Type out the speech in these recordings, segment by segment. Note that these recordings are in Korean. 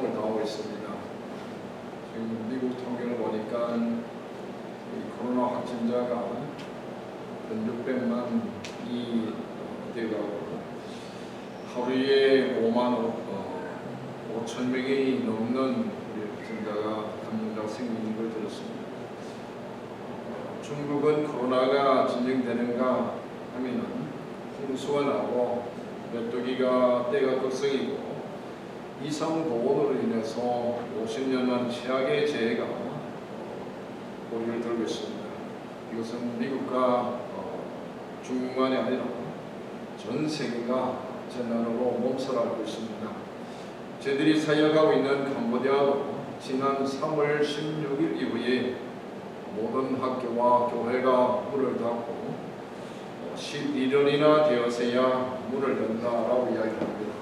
고통을 당하고 있습니다. 지금 미국 통계를 보니까 이 코로나 확진자가 600만이 되고 하루에 5만 5천 명이 넘는 확진자가 감염자가 생기는 걸 들었습니다. 중국은 코로나가 진정되는가 하면은 홍수가 나고 메뚜기가 떼가 극성이고 이상 고온으로 인해서 50년간 최악의 재해가 고리를 들고 있습니다. 이것은 미국과 중국만이 아니라 전 세계가 재난으로 몸살하고 있습니다. 저희들이 사역하고 있는 캄보디아도 지난 3월 16일 이후에 모든 학교와 교회가 문을 닫고 11년이나 되어서야 문을 연다라고 이야기합니다.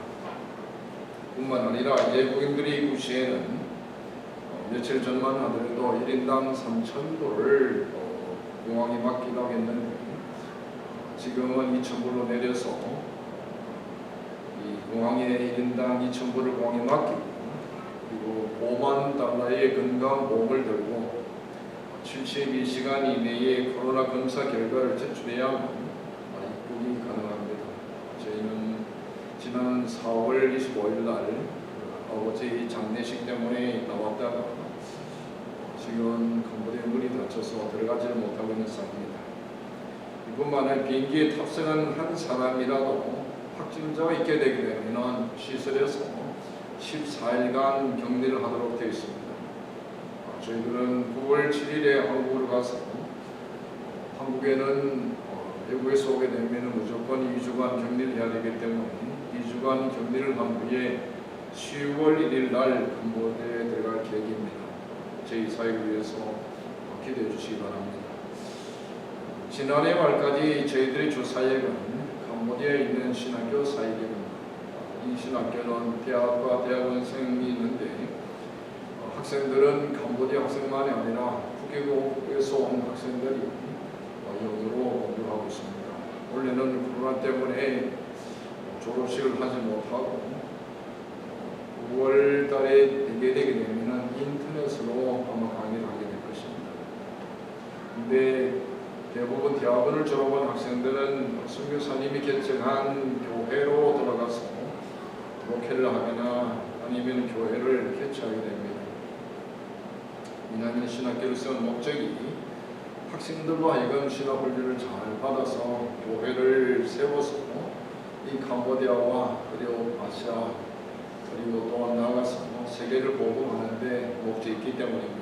뿐만 아니라 외국인들이 그 시에는 며칠 전만 하더라도 1인당 3,000불을 공항에 맡기도 했는데 지금은 2,000불로 내려서 이 공항에 1인당 2,000불을 공항에 맡기고 그리고 5만 달러의 건강보험을 들고 72시간 이내에 코로나 검사 결과를 제출해야만 입국이 가능합니다. 저희는 지난 4월 25일 날 아버지 장례식 때문에 나왔다가 지금 캄보디아 문이 닫혀서 들어가지를 못하고 있는 상황입니다. 이뿐만 아니라 비행기에 탑승한 한 사람이라도 확진자가 있게 되게 되면 시설에서 14일간 격리를 하도록 되어 있습니다. 저희들은 9월 7일에 한국으로 가서 한국에는 외국에서 오게 되면 무조건 2주간 격리를 해야 되기 때문에 2주간 격리를 한 후에 10월 1일 날 캄보디아에 들어갈 계획입니다. 저희 사역을 위해서 기대해 주시기 바랍니다. 지난해 말까지 저희들의 주 사역은 캄보디아에 있는 신학교 사역입니다. 이 신학교는 대학과 대학원생이 있는데 학생들은 캄보디아 학생만이 아니라 국외국에서 온 학생들이 영어로 공부를 하고 있습니다. 원래는 코로나 때문에 졸업식을 하지 못하고 9월 달에 되게 되면 인터넷으로 아마 강의를 하게 될 것입니다. 근데 대부분 대학원을 졸업한 학생들은 선교사님이 개척한 교회로 돌아가서 목회를 하거나 아니면 교회를 개최하게 됩니다. 왜냐하면 신학교를 세운 목적이 학생들로 하여금 신학훈련을 잘 받아서 교회를 세워서 이 캄보디아와 그리고 아시아 그리고 또 나아가서 세계를 복음하는데 목적이 있기 때문입니다.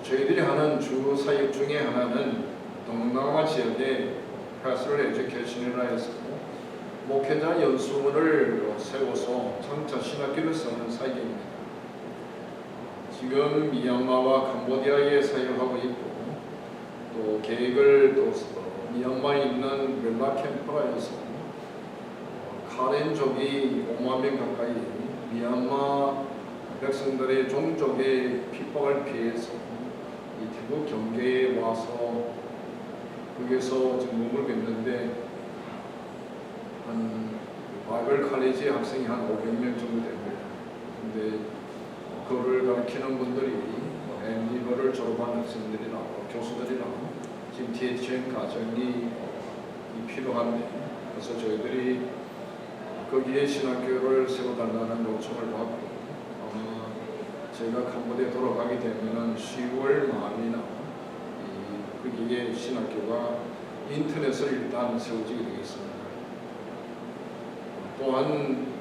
저희들이 하는 주 사역 중에 하나는 동남아 지역에 패스럴 에듀케이션이라 해서 목회자 연수원을 세워서 장차 신학교를 세우는 사역입니다. 지금 미얀마와 캄보디아에 사역하고 있고 또 계획을 또 미얀마에 있는 멜라 캠프라에서 카렌족이 5만 명 가까이 미얀마 백성들의 종족의 핍박을 피해서 이 태국 경계에 와서 거기서 지금 몸을 뵙는데 한 바이블 칼리지 학생이 한 500명 정도 됩니다. 근데 그거를 가르치는 분들이 엠리버를 졸업한 학생들이나 교수들이나 지금 THN 과정이 필요한데 그래서 저희들이 거기에 신학교를 세워달라는 요청을 받고 아마 제가 캄보디아에 돌아가게 되면 10월 말이나 거기에 신학교가 인터넷을 일단 세워지게 되겠습니다. 또한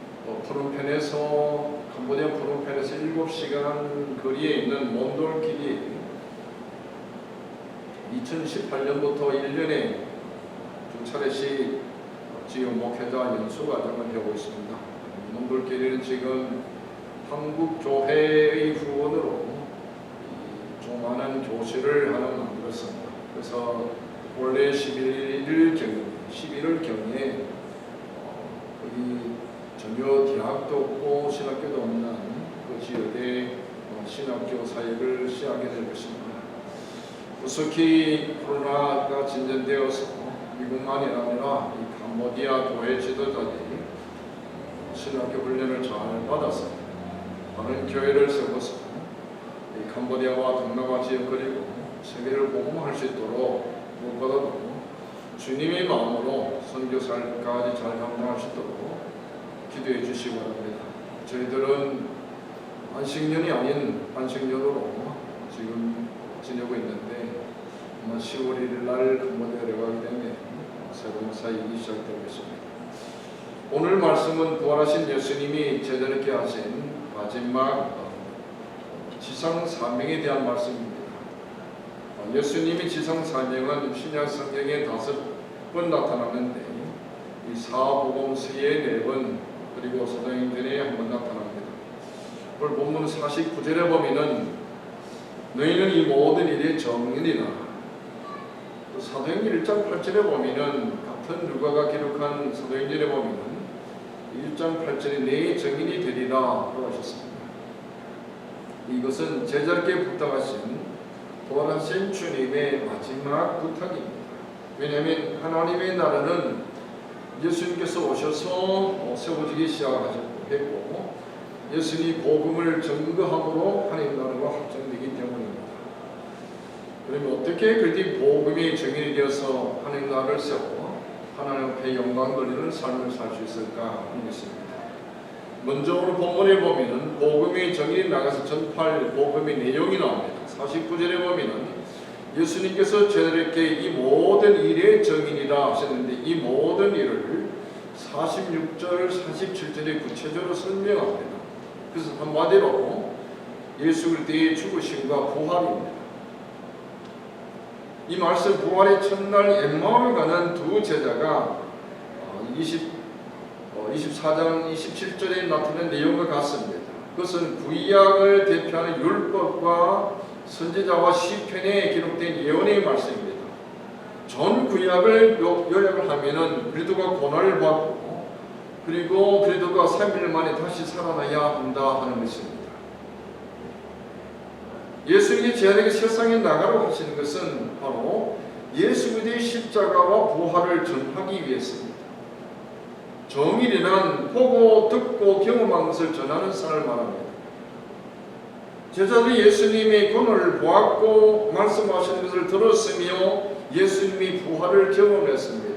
프놈펜에서 캄보디아 프놈펜에서 7시간 거리에 있는 몬돌길이 2018년부터 1년에 2차례씩 지금 목회자 연수 과정을 하고 있습니다. 몬돌길은 지금 한국교회의 후원으로 조그마한 교실을 하나 만들었습니다. 그래서 원래 11월경에 거기 전혀 대학도 없고 신학교도 없는 그 지역에 신학교 사역을 시작하게 될 것입니다. 특히 코로나가 진전되어서 미국만이 아니라 이 캄보디아 교회 지도자들이 신학교 훈련을 잘 받아서 많은 교회를 세워서 이 캄보디아와 동남아 지역 그리고 세계를 복음화할 수 있도록 무엇보다도 주님의 마음으로 선교사까지 잘 감당할 수 있도록 기도해 주시기 바랍니다. 저희들은 안식년이 아닌 안식년으로 지금 지내고 있는데 아마 10월 1일 날 캄보디아에 가게 되면 새로운 사역이 시작되겠습니다. 오늘 말씀은 부활하신 예수님이 제자들에게 하신 마지막 지상 사명에 대한 말씀입니다. 예수님이 지상 사명은 신약 성경에 5번 나타나는데 이 사복음서에 4번 그리고 사도행전에 1번 나타납니다. 오늘 본문 49절에 보면은 너희는 이 모든 일의 정인이라. 사도행전 1장 8절에 보면은 같은 누가가 기록한 사도행전에 보면은 1장 8절에 내 정인이 되리라 라고 하셨습니다. 이것은 제자들에게 부탁하신 부활하신 주님의 마지막 부탁입니다. 왜냐하면 하나님의 나라는 예수님께서 오셔서 세워지기 시작하셨고 예수님이 복음을 증거함으로 하나님 나라가 확정되기 때문입니다. 그러면 어떻게 그들이 복음이 증인이 되어서 하나님 나라를 세워 하나님 앞에 영광 돌리는 삶을 살 수 있을까 하는 것입니다. 먼저 오늘 본문에 보면은 복음의 정인이 나가서 전파할 복음의 내용이 나옵니다. 49절에 보면은 예수님께서 저들에게 이 모든 일의 정인이라 하셨는데 이 모든 일을 46절, 47절에 구체적으로 설명합니다. 그래서 한마디로 예수 그리스도의 죽으심과 부활입니다. 이 말씀 부활의 첫날 엠마오를 가는 두 제자가 24장 27절에 나타낸 내용과 같습니다. 그것은 구약을 대표하는 율법과 선지자와 시편에 기록된 예언의 말씀입니다. 전 구약을 요약을 하면은 그리스도가 고난을 받고 그리고 그리스도가 3일 만에 다시 살아나야 한다 하는 것입니다. 예수님이 제자에게 세상에 나가라고 하시는 것은 바로 예수 그리스도의 십자가와 부활을 전하기 위해서입니다. 정일이란 보고 듣고 경험한 것을 전하는 사람을 말합니다. 제자들이 예수님의 고난을 보았고 말씀하시는 것을 들었으며 예수님이 부활을 경험했습니다.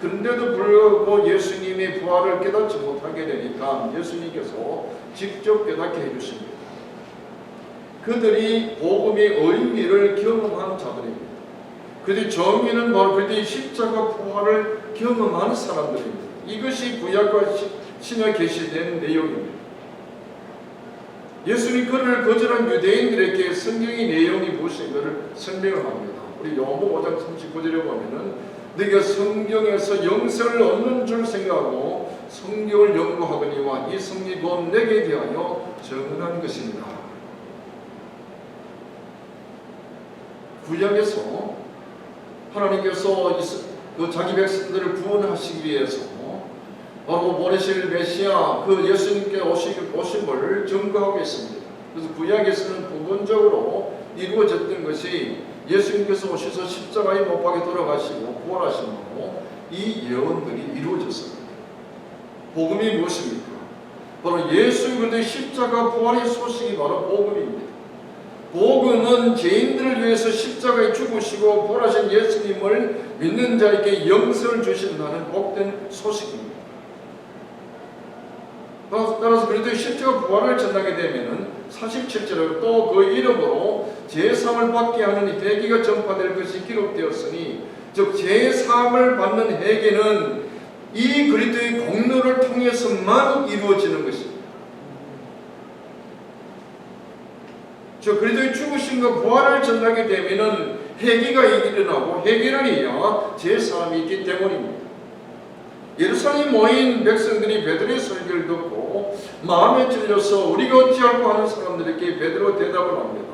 그런데도 불구하고 예수님의 부활을 깨닫지 못하게 되니까 예수님께서 직접 깨닫게 해주십니다. 그들이 복음의 의미를 경험한 자들입니다. 그들이 정의는 바로 그들이 십자가 부활을 경험하는 사람들입니다. 이것이 구약과 신약에 게시된 내용입니다. 예수님 그를 거절한 유대인들에게 성경의 내용이 무엇인가를 설명을 합니다. 우리 요한복음 5장 39절에 보면은 네가 성경에서 영생을 얻는 줄 생각하고 성경을 연구하거니와 이 성경이 곧 내게 대하여 증언한 것입니다. 구약에서 하나님께서 자기 백성들을 구원하시기 위해서 바로 보내실 메시아 그 예수님께 오심을 증거하고 있습니다. 그래서 구약에서는 부분적으로 이루어졌던 것이 예수님께서 오셔서 십자가에 못 박혀 돌아가시고 부활하심으로 이 예언들이 이루어졌습니다. 복음이 무엇입니까? 바로 예수 그리스도의 십자가 부활의 소식이 바로 복음입니다. 복음은 죄인들을 위해서 십자가에 죽으시고 부활하신 예수님을 믿는 자에게 영생을 주신다는 복된 소식입니다. 따라서 그리스도의 십자가 부활을 전하게 되면은 47절에 또 그 이름으로 제사함을 받게 하는 회개가 전파될 것이 기록되었으니 즉 제사함을 받는 회개는 이 그리스도의 공로를 통해서만 이루어지는 것입니다. 저 그리스도의 죽으심과 부활을 전하게 되면은 회개가 일어나고 회개를 해야 제사함이 있기 때문입니다. 예루살렘에 모인 백성들이 베드로의 설교를 듣고 마음에 찔려서 우리가 어찌할까 하는 사람들에게 베드로 대답을 합니다.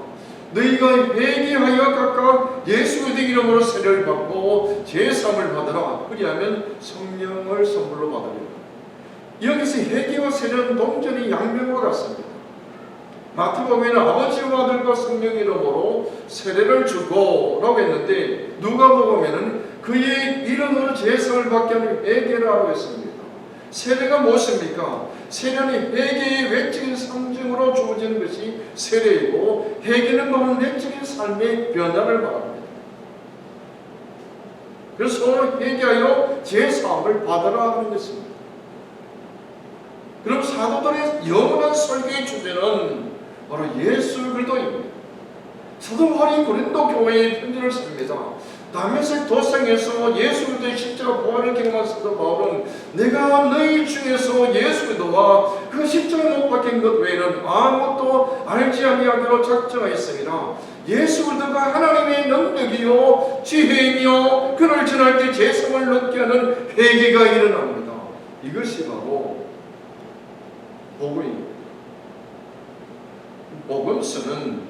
너희가 회개하여 각각 예수 그리스도의 이름으로 세례를 받고 제사함을 받으라. 그리하면 성령을 선물로 받으리라. 여기서 회개와 세례는 동전이 양면과 같습니다. 마태복음에는 아버지와 아들과 성령 이름으로 세례를 주고 라고 했는데 누가복음에는 그의 이름으로 제사를 받게 하는 회개라고 했습니다. 세례가 무엇입니까? 세례는 회개의 외적인 상징으로 주어지는 것이 세례이고, 회개는 바로 내적인 삶의 변화를 말합니다. 그래서 회개하여 제사함을 받으라 하는 것입니다. 그럼 사도들의 영원한 설교의 주제는 바로 예수 그리스도입니다. 사도 바울이 고린도 교회에 편지를 씁니다. 다메섹 도상에서 예수 그리스도의 십자가 부활을 경험한 사도 바울은 내가 너희 중에서 예수 그리스도와 그 십자가 못 박힌 것 외에는 아무것도 알지 아니하기로 작정하였습니다. 예수 그리스도가 하나님의 능력이요 지혜이며 그를 전할 때 재성을 얻게 하는 회개가 일어납니다. 이것이 바로 복음입니다. 복음서는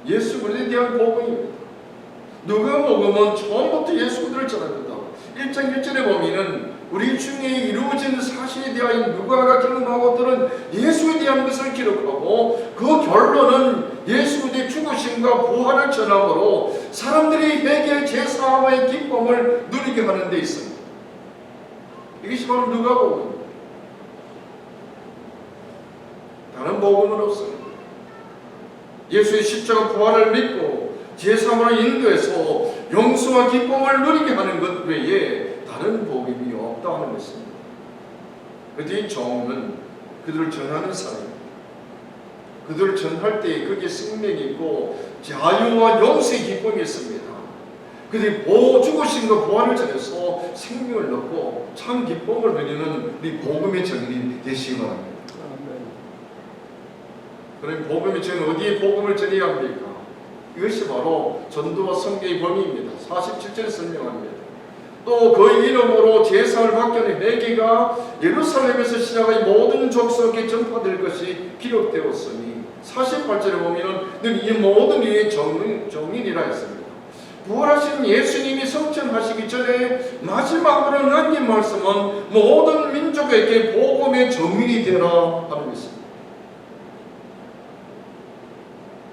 예수 그리스도에 대한 복음입니다. 누가복음은 처음부터 예수 그리스도를 전합니다. 1장 1절에 보면은 우리 중에 이루어진 사실에 대하여 누가가 경험하고 들은 예수에 대한 것을 기록하고, 그 결론은 예수 그리스도의 죽으심과 부활을 전함으로 사람들이 회개 제사함의 기쁨을 누리게 하는 데 있습니다. 이것이 바로 누가복음입니다. 다른 복음은 없습니다. 예수의 십자가 부활을 믿고 제사함으로 인도해서 용서와 기쁨을 누리게 하는 것 외에 다른 복음이 없다 하는 것입니다. 그들의 종은 그들을 전하는 사람입니다. 그들을 전할 때 거기에 생명이 있고 자유와 용서의 기쁨이 있습니다. 그들이 죽으심과 부활을 전해서 생명을 얻고 참 기쁨을 누리는 우리 복음의 정인이 되시기 바랍니다. 그럼 복음의 정인, 어디에 복음을 전해야 합니까? 이것이 바로 전도와 선교의 범위입니다. 47절에 설명합니다. 또 그 이름으로 제사를 받게 하는 회개가 예루살렘에서 시작하여 모든 족속에 전파될 것이 기록되었으니, 48절에 보면 이 모든 일의 정인이라 했습니다. 부활하신 예수님이 성천하시기 전에 마지막으로 남긴 말씀은 모든 민족에게 복음의 정인이 되라 하는 것입니다.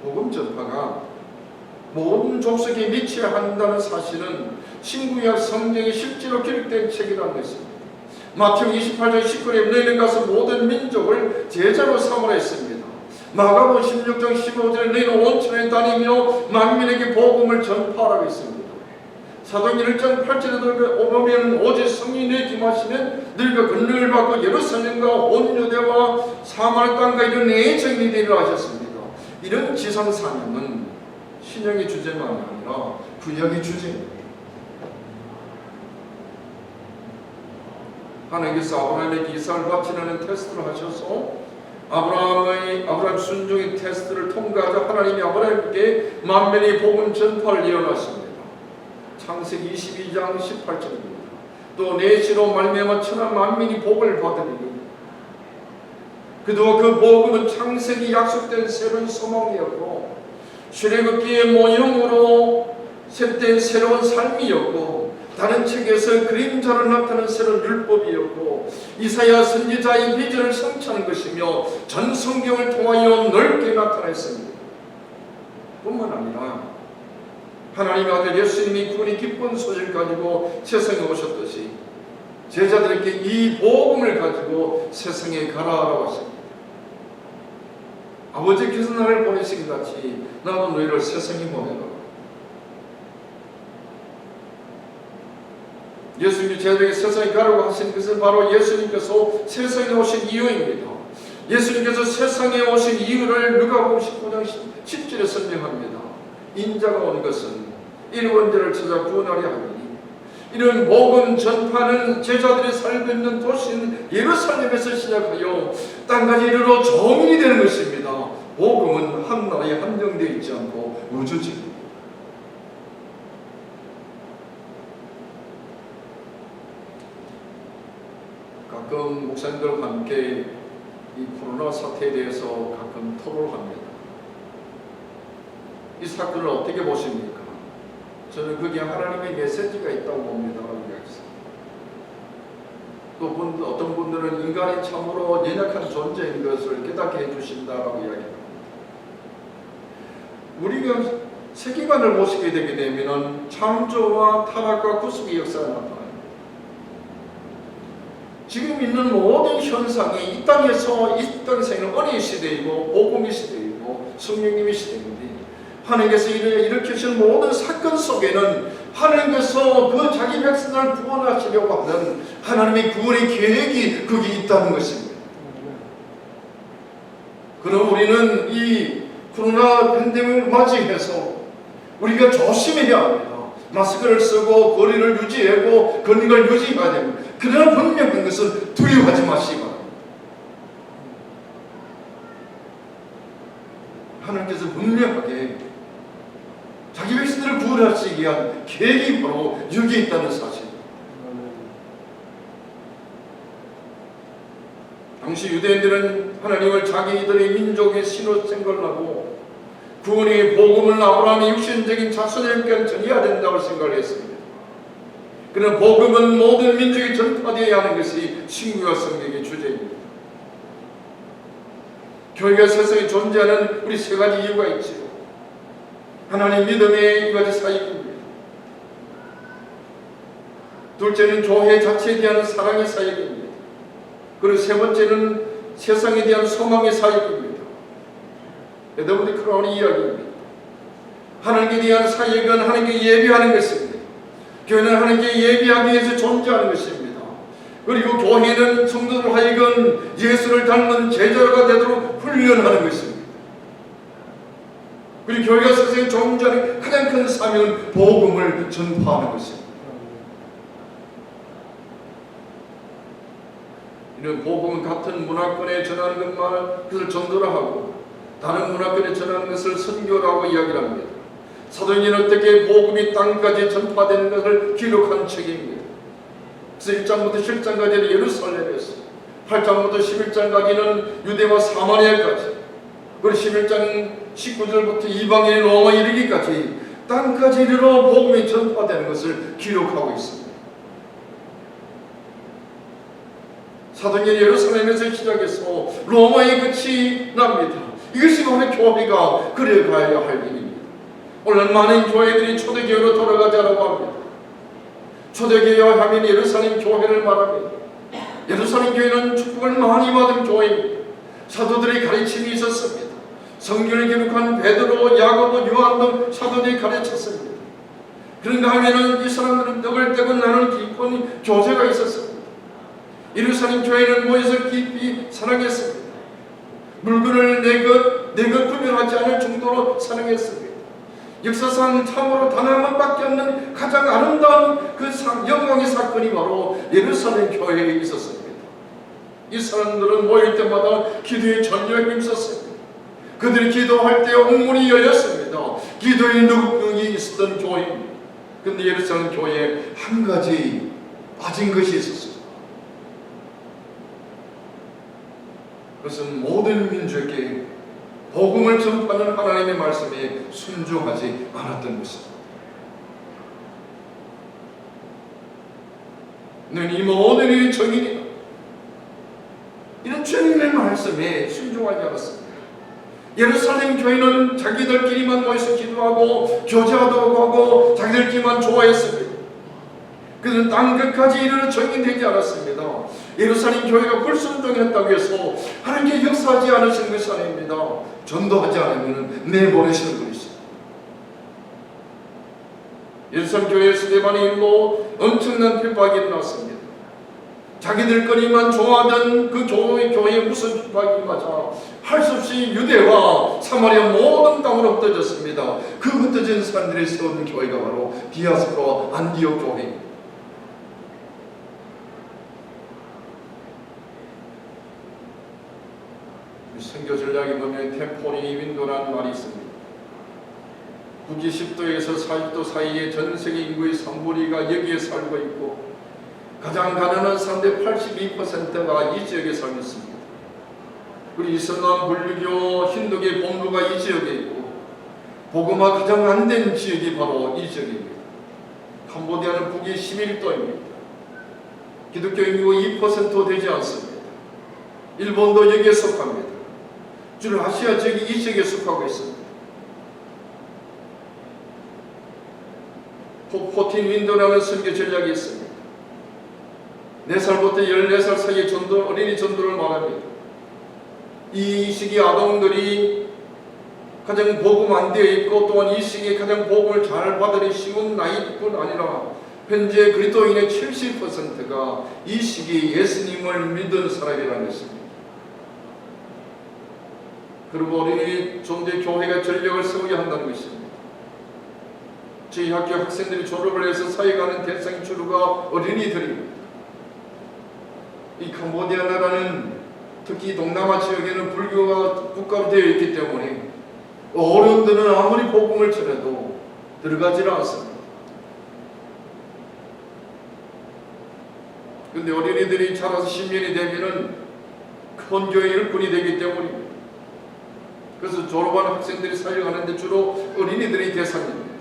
복음 전파가 모든 족속에 미쳐야 한다는 사실은 신구약 성경에 실제로 기록된 책이라는 것입니다. 마태복음 28장 19절에 너희는 가서 모든 민족을 제자로 삼으라 했습니다. 마가복음 16장 15절에 너희는 온 천하에 다니며 만민에게 복음을 전파하라고 했습니다. 사도행전 1장 8절에도 보면 오직 성령이 임하시면 너희가 권능을 받고 예루살렘과 온 유대와 사마리아 땅과 이런 내 정인이 되리라 하셨습니다. 이런 지상 사명은 신약의 주제만 아니라 구약의 주제입니다. 하나님께서 아브라함에게 이삭을 바치라는 테스트를 하셔서 아브라함 순종의 테스트를 통과하자 하나님이 아브라함에게 만민의 복음 전파를 예언하십니다. 창세기 22장 18절입니다. 또 내 씨로 말미암아 천하 만민이 복을 받으리니, 그동안 그 복음은 창세기 약속된 새로운 소망이었고 출애굽기의 모형으로 셋된 새로운 삶이었고, 다른 책에서 그림자로 나타나는 새로운 율법이었고, 이사야 선지자의 비전을 성취하는 것이며 전 성경을 통하여 넓게 나타났습니다. 뿐만 아니라 하나님의 아들 예수님이 그분이 기쁜 소식을 가지고 세상에 오셨듯이 제자들에게 이 복음을 가지고 세상에 가라라고 하십니다. 아버지께서 나를 보내시기 같이 나도 너희를 세상에 보내라. 예수님이 제자들에게 세상에 가라고 하신 것은 바로 예수님께서 세상에 오신 이유입니다. 예수님께서 세상에 오신 이유를 누가복음 19장 10절에 설명합니다. 인자가 온 것은 일원자를 찾아 구원하려 하니, 이런 복음 전파는 제자들이 살고 있는 도시인 예루살렘에서 시작하여 땅까지 이르러 정인이 되는 것입니다. 복음은 한 나라에 한정되어 있지 않고 우주적입니다. 가끔 목사님들과 함께 이 코로나 사태에 대해서 가끔 토론을 합니다. 이 사건을 어떻게 보십니까? 저는 그게 하나님의 메시지가 있다고 봅니다. 또 어떤 분들은 인간이 참으로 연약한 존재인 것을 깨닫게 해주신다라고 이야기합니다. 우리가 세계관을 보시게 되게 되면 창조와 타락과 구속의 역사가 나타납니다. 지금 있는 모든 현상이 이 땅에서 이 땅에서는 은혜의 시대이고 복음의 시대이고 성령님의 시대인데, 하나님께서 일으키신 모든 사건 속에는 하나님께서 그 자기 백성을 구원하시려고 하는 하나님의 구원의 계획이 거기 있다는 것입니다. 그럼 우리는 이 코로나 팬데믹을 맞이해서 우리가 조심해야 합니다. 마스크를 쓰고 거리를 유지하고 건강을 유지해야 됩니다. 그러나 분명한 것은 두려워하지 마시기 바랍니다. 하나님께서 분명하게 자기 백성들을 구원하시기 위한 계획이 바로 여기에 있다는 사실. 당시 유대인들은 하나님을 자기들의 민족의 신으로 생각하고 구원의 복음을 아브라함의 육신적인 자손에게 전해야 된다고 생각을 했습니다. 그러나 복음은 모든 민족이 전파되어야 하는 것이 신구와 성경의 주제입니다. 교회가 세상에 존재하는 우리 세 가지 이유가 있지요. 하나님 믿음의 이 가지 사역입니다. 둘째는 교회 자체에 대한 사랑의 사역입니다. 그리고 세 번째는 세상에 대한 소망의 사역입니다. 여러분들이 크라운 이야기입니다. 하나님께 대한 사역은 하나님께 예배하는 것입니다. 교회는 하나님께 예배하기 위해서 존재하는 것입니다. 그리고 교회는 성도들 하여금 예수를 닮은 제자가 되도록 훈련하는 것입니다. 그리고 교회가 세상에 존재하는 가장 큰 사명은 복음을 전파하는 것입니다. 이런 복음은 같은 문화권에 전하는 것만 그것을 전도라 하고 다른 문화권에 전하는 것을 선교라고 이야기를 합니다. 사도행전은 어떻게 복음이 땅까지 전파되는 것을 기록한 책입니다. 그래서 1장부터 7장까지는 예루살렘에서 8장부터 11장까지는 유대와 사마리아까지, 그리고 11장 19절부터 이방인의 로마에 이르기까지 땅까지 이르러 복음이 전파되는 것을 기록하고 있습니다. 사도행전 예루살렘에서 시작해서 로마에 끝이 납니다. 이것이 바로 교회가 그려가야 할 일입니다. 오늘 많은 교회들이 초대교회로 돌아가자라고 합니다. 초대교회와 하면 예루살렘 교회를 말합니다. 예루살렘 교회는 축복을 많이 받은 교회입니다. 사도들의 가르침이 있었습니다. 성경을 기록한 베드로, 야고보, 요한 등 사도들이 가르쳤습니다. 그런가 하면은 이 사람들은 떡을 떼고 나는 깊은 교제가 있었습니다. 예루살렘 교회는 모여서 깊이 사랑했습니다. 물건을 내 것 구별하지 않을 정도로 사랑했습니다. 역사상 참으로 단 한 번밖에 없는 가장 아름다운 그 영광의 사건이 바로 예루살렘 교회에 있었습니다. 이 사람들은 모일 때마다 기도에 전력을 힘썼습니다. 그들이 기도할 때 옥문이 열렸습니다. 기도의 능력이 있었던 교회입니다. 그런데 예루살렘 교회에 한 가지 빠진 것이 있었습니다. 그것은 모든 민족에게 복음을 전파하는 하나님의 말씀에 순종하지 않았던 것입니다. 너는 이 모든 일이 정인이다. 이런 주님의 말씀에 순종하지 않았습니다. 예루살렘 교회는 자기들끼리만 모여서 기도하고 교제하도록 하고 자기들끼리만 좋아했습니다. 그들은 땅 끝까지 이르러 정인되지 않았습니다. 예루살렘 교회가 불순종했다고 해서 하나님께 역사하지 않으시는 것이 아닙니다. 전도하지 않으면 내보내시는 분이십니다. 예루살렘 교회 스데반의 일로 엄청난 핍박이 일어났습니다. 자기들 거리만 좋아하던 그 교회에 무슨 핍박이 맞아 할 수 없이 유대와 사마리아 모든 땅으로 흩어졌습니다. 그 흩어진 사람들이 세운 교회가 바로 디아스포라 안디옥 교회입니다. 선교 전략에 보면 템포리 윈도라는 말이 있습니다. 북위 10도에서 40도 사이에 전 세계 인구의 3분의 2가 여기에 살고 있고 가장 가난한 사람들의 82%가 이 지역에 살고 있습니다. 그리고 이슬람, 불교, 힌두교의 본부가 이 지역에 있고 복음화 가장 안 된 지역이 바로 이 지역입니다. 캄보디아는 북위 11도입니다. 기독교 인구가 2% 되지 않습니다. 일본도 여기에 속합니다. 주로 아시아 지역이 이 지역에 속하고 있습니다. 포틴 윈도라는 선교 전략이 있습니다. 4살부터 14살 사이의 전도, 어린이 전도를 말합니다. 이 시기 아동들이 가장 복음 안 되어 있고, 또한 이 시기에 가장 복음을 잘 받으니 쉬운 나이뿐 아니라 현재 그리스도인의 70%가 이 시기에 예수님을 믿은 사람이라는 것입니다. 그리고 어린이 존재 교회가 전력을 세우게 한다는 것입니다. 저희 학교 학생들이 졸업을 해서 사회가는 대상 주류가 어린이들입니다. 이 캄보디아 나라는 특히 동남아 지역에는 불교가 국가로 되어 있기 때문에 어른들은 아무리 복음을 전해도 들어가지를 않습니다. 그런데 어린이들이 자라서 10년이 되면은 큰 교회 일꾼이 되기 때문입니다. 그래서 졸업하는 학생들이 사역하는데 주로 어린이들이 대상입니다.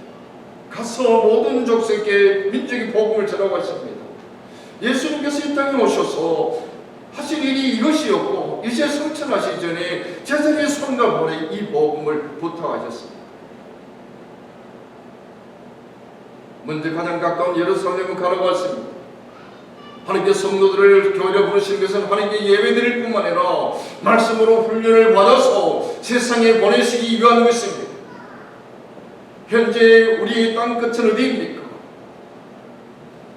가서 모든 족속에 민족의 복음을 전하고 있습니다. 예수님께서 이 땅에 오셔서 하신 일이 이것이었고, 이제 성천하시기 전에 제자리의 손과 볼에 이 복음을 부탁하셨습니다. 먼저 가장 가까운 예루살렘을 가려갔습니다. 하나님께서 성도들을 교회로 부르시는 것은 하나님께 예배드릴 뿐만 아니라 말씀으로 훈련을 받아서 세상에 보내시기 위한 것입니다. 현재 우리의 땅 끝은 어디입니까?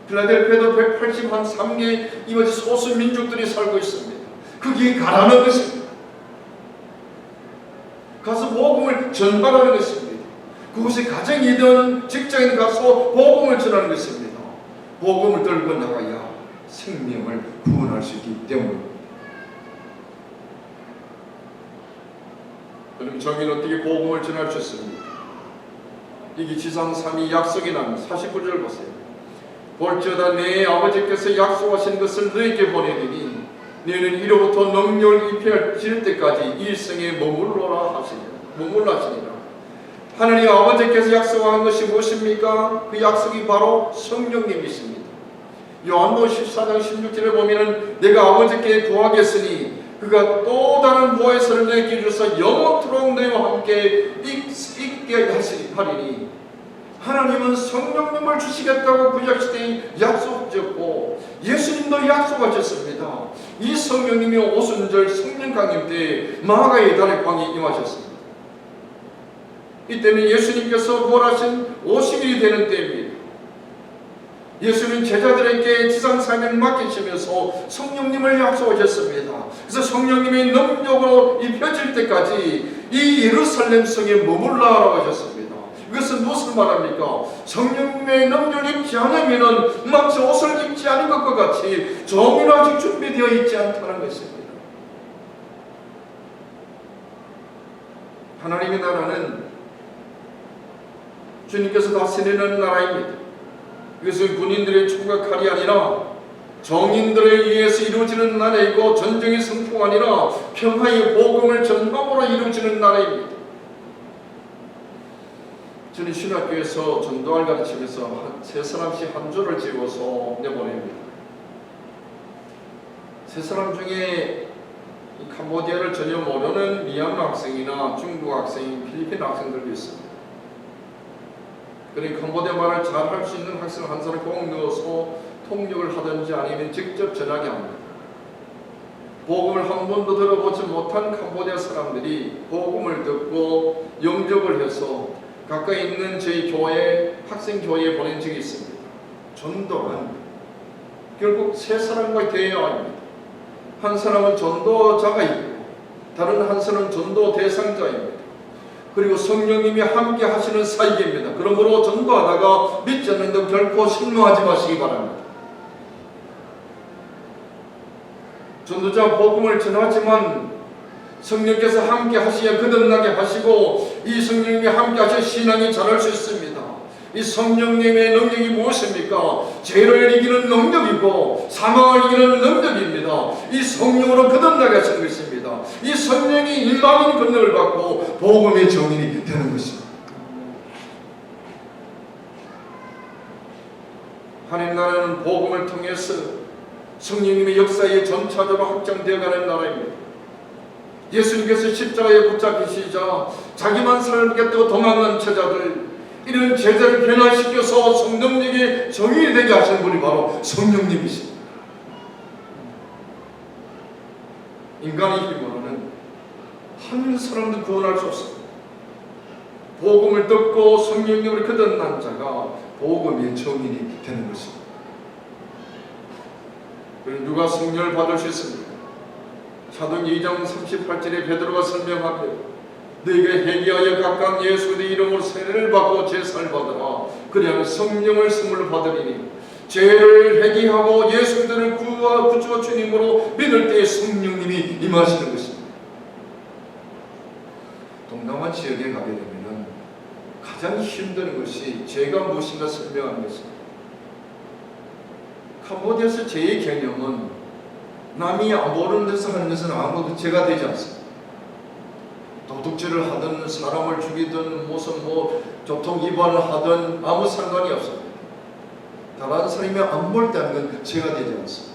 필라델피아도 183개 이곳에 소수 민족들이 살고 있습니다. 거기에 가라는 것입니다. 가서 복음을 전하라는 것입니다. 그곳에 가정이든 직장에 가서 복음을 전하는 것입니다. 복음을 들고 나가야 생명을 구원할 수 있기 때문입니다. 그럼 저희는 어떻게 복음을 전할 수 있습니까? 이게 지상3위 약속이 납니다. 49절 보세요. 볼지어다 내 아버지께서 약속하신 것을 너에게 보내리니 너희는 이로부터 능력을 입혀질 때까지 이 성에 머물러라 하시니라. 하나님 아버지께서 약속한 것이 무엇입니까? 그 약속이 바로 성령님이십니다. 요한복음 14장 16절에 보면은 내가 아버지께 구하겠으니 그가 또 다른 보혜사를 너에게 주사 영원토록 너희와 함께 있게 하시리니, 하나님은 성령님을 주시겠다고 구약시대에 약속하셨고 예수님도 약속하셨습니다. 이 성령님이 오순절 성령 강림 때 마가의 달의 광에 임하셨습니다. 이때는 예수님께서 부활하신 50일이 되는 때입니다. 예수는 제자들에게 지상사명을 맡기시면서 성령님을 약속하셨습니다. 그래서 성령님의 능력으로 입혀질 때까지 이 예루살렘 성에 머물라라고 하셨습니다. 이것은 무엇을 말합니까? 성령님의 능력을 입지 않으면 마치 옷을 입지 않은 것과 같이 정의는 아직 준비되어 있지 않다는 것입니다. 하나님의 나라는 주님께서 다스리는 나라입니다. 이것은 군인들의 총과 칼이 아니라 정인들에 의해서 이루어지는 나라이고, 전쟁의 승포가 아니라 평화의 복음을 전방으로 이루어지는 나라입니다. 저는 신학교에서 전도할 가르치면서 세 사람씩 한 조를 지어서 내보냅니다. 세 사람 중에 캄보디아를 전혀 모르는 미얀마 학생이나 중국 학생, 필리핀 학생들도 있습니다. 그러니 캄보디아 말을 잘 할 수 있는 학생 한 사람 꼭 넣어서 통역을 하든지 아니면 직접 전하게 합니다. 복음을 한 번도 들어보지 못한 캄보디아 사람들이 복음을 듣고 영접을 해서 가까이 있는 저희 교회, 학생교회에 보낸 적이 있습니다. 전도는 결국 세 사람과의 대화입니다. 한 사람은 전도자가 있고 다른 한 사람은 전도 대상자입니다. 그리고 성령님이 함께 하시는 사이입니다. 그러므로 전도하다가 믿지 않는다고 결코 실망하지 마시기 바랍니다. 전도자 복음을 전하지만 성령께서 함께 하시야 거듭나게 하시고, 이 성령님이 함께 하셔야 신앙이 자랄 수 있습니다. 이 성령님의 능력이 무엇입니까? 죄를 이기는 능력이고 사망을 이기는 능력입니다. 이 성령으로 거듭나게 하시는 것입니다. 이 성령이 일반인 권능을 받고 복음의 정인이 되는 것입니다. 하나님 나라는 복음을 통해서 성령님의 역사에 전차적으로 확장되어가는 나라입니다. 예수님께서 십자가에 붙잡히시자 자기만 살겠다고 도망간 제자들, 이런 제자를 변화시켜서 성령님의 정인이 되게 하시는 분이 바로 성령님이십니다. 인간의 힘으로는 한 사람도 구원할 수 없습니다. 복음을 듣고 성령님을 거듭난 자가 복음의 증인이 되는 것입니다. 그럼 누가 성령을 받을 수 있습니까? 사도행 2장 38절에 베드로가 설명합니다. 너희가 회개하여 각각 예수 그리스도의 이름으로 세례를 받고 제사를 받으라. 그리하면 성령을 선물로 받으리니 죄를 회개하고 예수 그리스도를 구주와 주님으로 믿을 때에 성령님이 임하시는 것입니다. 동남아 지역에 가게 되면 가장 힘든 것이 죄가 무엇인가 설명하는 것입니다. 캄보디아에서 죄의 개념은 남이 안 모르는 데서 하는 것은 아무것도 죄가 되지 않습니다. 도둑질을 하든 사람을 죽이든 무슨 교통 위반을 하든 아무 상관이 없습니다. 다른 사람이 안 볼 때 하는 건 죄가 되지 않습니다.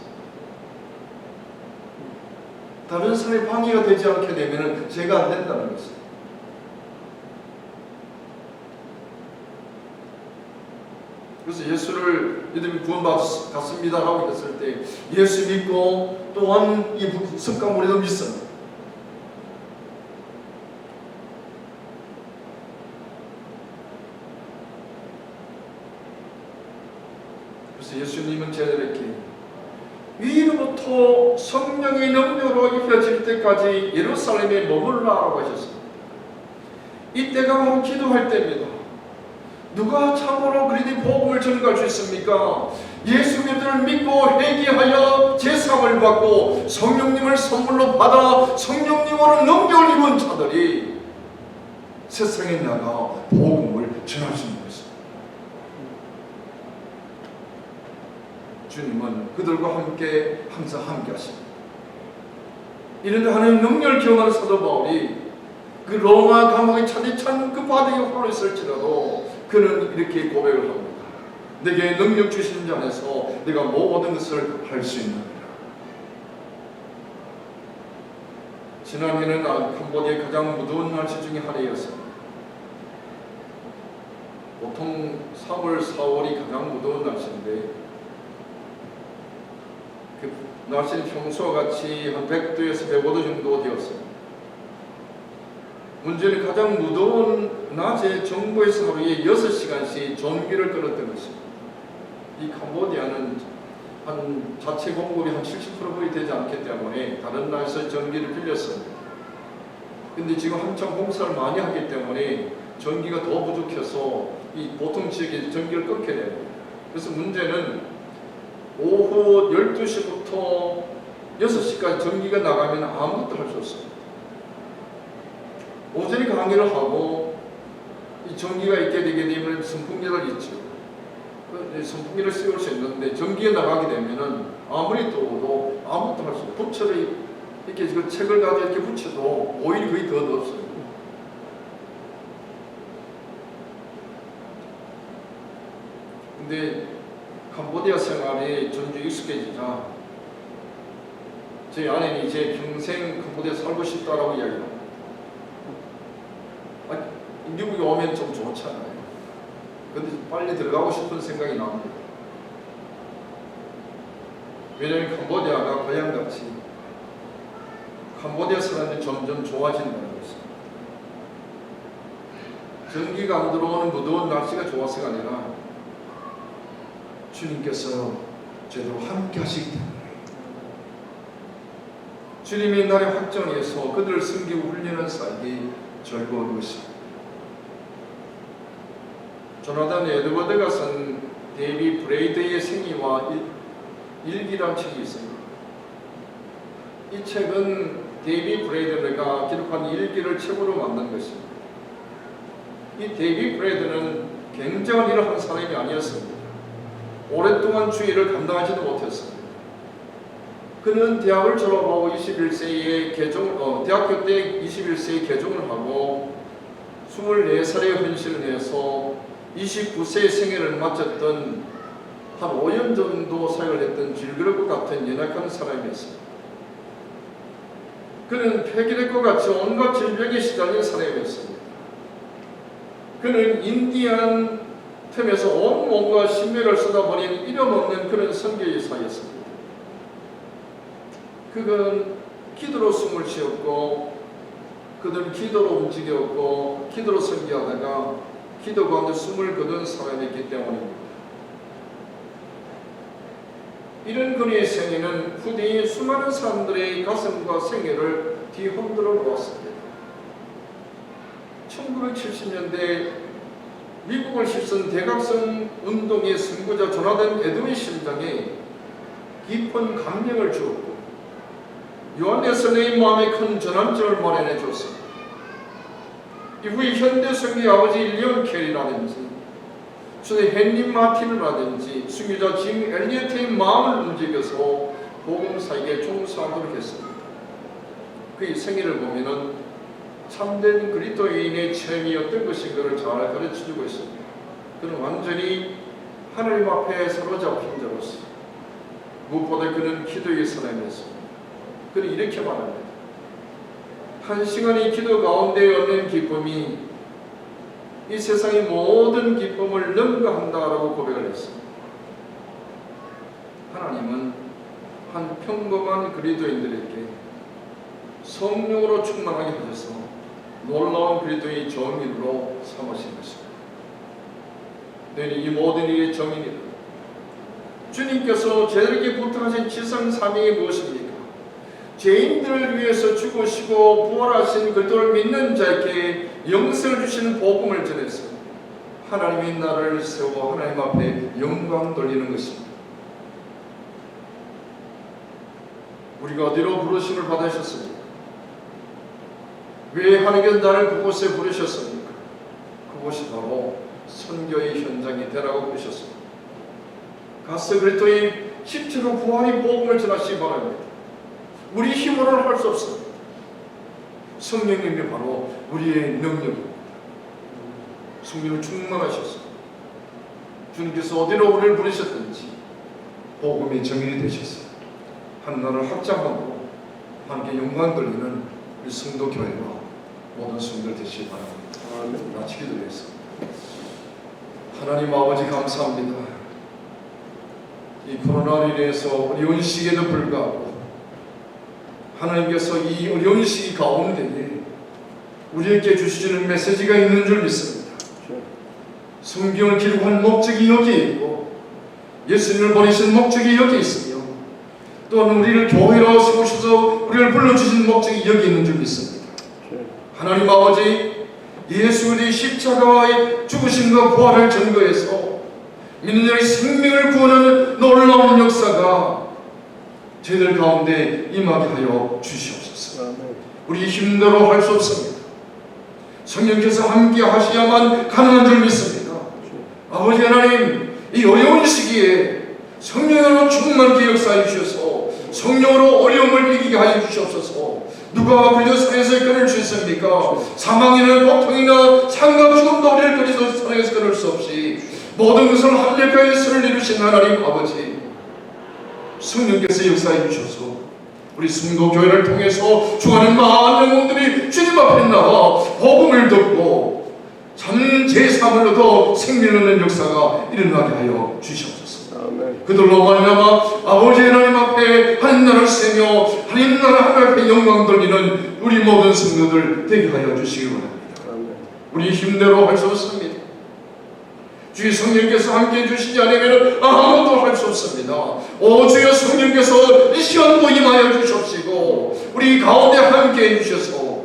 다른 사람이 방해가 되지 않게 되면 죄가 안 된다는 것입니다. 그래서 예수를 믿음이 구원받았습니다라고 했을 때 예수 믿고 또한 이 석가모니도 믿습니다. 그래서 예수님은 제자들에게 위로부터 성령의 능력으로 입혀질 때까지 예루살렘에 머물라라고 하셨습니다. 이때가 바로 기도할 때입니다. 누가 참으로 그리스도의 복음을 전가할 수 있습니까? 예수 그리스도를 믿고 회개하여 제사함을 받고 성령님을 선물로 받아 성령님으로 능력을 입은 자들이 세상에 나가 복음을 전할 수 있는 것입니다. 주님은 그들과 함께 항상 함께 하십니다. 이런데 하나님 능력을 경험하는 사도 바울이 그 로마 감옥에 차디찬 그 바닥에 홀로 있을지라도 그는 이렇게 고백을 합니다. 내게 능력 주시는 자 안에서 내가 모든 것을 할 수 있느니라. 지난해는 캄보디아의 가장 무더운 날씨 중에 하나였습니다. 보통 3월, 4월이 가장 무더운 날씨인데 그 날씨는 평소와 같이 한 100도에서 105도 정도 되었습니다. 문제는 가장 무더운 낮에 정부에서 하루에 6시간씩 전기를 끊었던 것입니다. 이 캄보디아는 한 자체 공급이 한 70% 거의 되지 않기 때문에 다른 나라에서 전기를 빌렸습니다. 근데 지금 한참 공사를 많이 하기 때문에 전기가 더 부족해서 이 보통 지역에 전기를 끊게 됩니다. 그래서 문제는 오후 12시부터 6시까지 전기가 나가면 아무것도 할 수 없습니다. 오전에 강의를 하고 이 전기가 있게 되게 되면 선풍기를 있죠. 선풍기를 씌울 수 있는데 전기가 나가게 되면은 아무리 떠도 아무것도 할 수 없어요. 부처를 이렇게 그 책을 가지고 이렇게 붙여도 오일이 거의 더 없어요. 근데 캄보디아 생활에 점점 익숙해지자 저희 아내는 이제 평생 캄보디아 살고 싶다라고 이야기합니다. 미국에 오면 좀 좋잖아요. 근데 빨리 들어가고 싶은 생각이 납니다. 왜냐하면 캄보디아가 고향같이 캄보디아 사람들이 점점 좋아진다는 것입니다. 전기가 안 들어오는 무더운 날씨가 좋아서가 아니라 주님께서 제대로 함께 하시기 때문에 주님의 나라의 확정에서 그들을 섬기고 훈련하는 사역이 즐거운 것입니다. 조나단 에드워드가 쓴 데이비 브레이드의 생애와 일기라는 책이 있습니다. 이 책은 데이비 브레이드가 기록한 일기를 책으로 만든 것입니다. 이 데이비 브레이드는 굉장한 일을 한 사람이 아니었습니다. 오랫동안 주의를 감당하지도 못했습니다. 그는 대학을 졸업하고 21세에 대학교 때 21세에 개종을 하고 24살에 헌신을 해서 29세의 생애를 마쳤던 한 5년 정도 사역을 했던 질그릇과 같은 연약한 사람이었습니다. 그는 폐기력과 같이 온갖 질병에 시달린 사람이었습니다. 그는 인디안 틈에서 온 몸과 신명을 쏟아버린 이름 없는 그런 선교사였습니다. 그건 기도로 숨을 쉬었고 그들은 기도로 움직였고 기도로 섬기하다가 기도 가운데 숨을 거둔 사람이었기 때문입니다. 이런 그리의 생애는 후대에 수많은 사람들의 가슴과 생애를 뒤흔들어 놓았습니다. 1970년대 미국을 휩쓴 대각성 운동의 선구자 조나단 에드의 심장에 깊은 감명을 주었고 요한 웨슬레의 마음에 큰 전환점을 마련해 줬습니다. 이후에 현대 선교의 아버지 리온 캐리라든지 주대 헨리 마틴이라든지 순교자 짐 엘리어트의 마음을 움직여서 복음사에게 종사하도록 했습니다. 그의 생애를 보면은 참된 그리스도인의 체험이 어떤 것인가를 잘 가르쳐주고 있습니다. 그는 완전히 하나님 앞에 사로잡힌 자로서 무엇보다 그는 기도의 사람이었습니다. 그는 이렇게 말합니다. 한 시간의 기도 가운데 얻는 기쁨이 이 세상의 모든 기쁨을 능가한다라고 고백을 했습니다. 하나님은 한 평범한 그리스도인들에게 성령으로 충만하게 하셔서 놀라운 그리스도의 정인으로 삼으신 것입니다. 너희는 이 모든 일의 정인이다. 주님께서 저들에게 부탁하신 지상 사명이 무엇입니까? 죄인들을 위해서 죽으시고 부활하신 그리스도를 믿는 자에게 영생을 주시는 복음을 전해서 하나님의 나라를 세워 하나님 앞에 영광 돌리는 것입니다. 우리가 어디로 부르심을 받으셨습니까? 왜 하나님께서 나를 그곳에 부르셨습니까? 그곳이 바로 선교의 현장이 되라고 부르셨습니다. 가서 그리스도의 십자가 부활의 복음을 전하시기 바랍니다. 우리 힘으로는 할 수 없습니다. 성령님이 바로 우리의 능력입니다. 성령을 충만하셨습니다. 주님께서 어디로 우리를 부르셨든지 복음의 정인이 되셨어요. 하나님을 확장하고 함께 영광 돌리는 우리 성도교회와 모든 성도들 되시기 바랍니다. 같이 기도하겠습니다. 하나님 아버지 감사합니다. 이 코로나로 인해서 어려운 시기에도 불구하고 하나님께서 이 어려운 시기 가운데에 우리에게 주시는 메시지가 있는 줄 믿습니다. 성경을 기록한 목적이 여기에 있고 예수님을 보내신 목적이 여기에 있으며 또한 우리를 교회로 세우셔서 우리를 불러주신 목적이 여기 있는 줄 믿습니다. 하나님 아버지, 예수 그리스도의 십자가의 죽으심과 부활을 증거해서 믿는 자의 생명을 구원하는 놀라운 역사가 저희들 가운데 임하게 하여 주시옵소서. 우리 힘대로 할 수 없습니다. 성령께서 함께 하셔야만 가능한 줄 믿습니다. 아버지 하나님, 이 어려운 시기에 성령으로 충만케 역사해 주셔서 성령으로 어려움을 이기게 하여 주시옵소서. 누가 그리스도 사랑에서 끊을 수 있습니까? 사망이나 고통이나 상과 죽음도 우리를 그리스도 사랑에서 끊을 수 없이 모든 것을 합력하여 선을 이루신 하나님 아버지, 성령께서 역사해 주셔서 우리 성도교회를 통해서 죽어가는 많은 영혼들이 주님 앞에 나와 복음을 듣고 참 제3을 얻어 생명 얻는 역사가 일어나게 하여 주시옵소서. 그들로 말미암아 아버지 하나님 앞에 하나님 나라를 세며 하나님 나라 하나님 앞에 영광 돌리는 우리 모든 성도들 되게 하여 주시기 바랍니다. 우리 힘대로 할 수 없습니다. 주의 성령께서 함께해 주시지 않으면 아무것도 할 수 없습니다. 오 주여, 성령께서 이 시간도 임하여 주시옵시고 우리 가운데 함께해 주셔서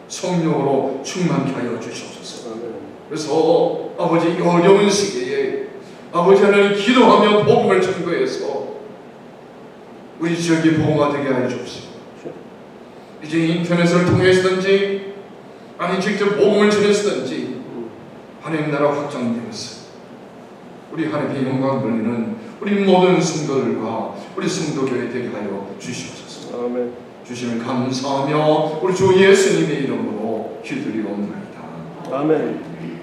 성령으로 충만케 하여 주시옵소서. 그래서 아버지, 이 어려운 시기에 아버지 하나님 기도하며 복음을 증거해서 우리 지역이 복음화 되게 하여 주옵시고 이제 인터넷을 통해서든지 아니 직접 복음을 전해서든지 하나님 나라 확장되어서 우리 하나님의 영광 돌리는 우리 모든 성도들과 우리 성도교회 되게 하여 주시옵소서. 아멘. 주시면 감사하며 우리 주 예수님의 이름으로 기도드리옵나이다. 아멘.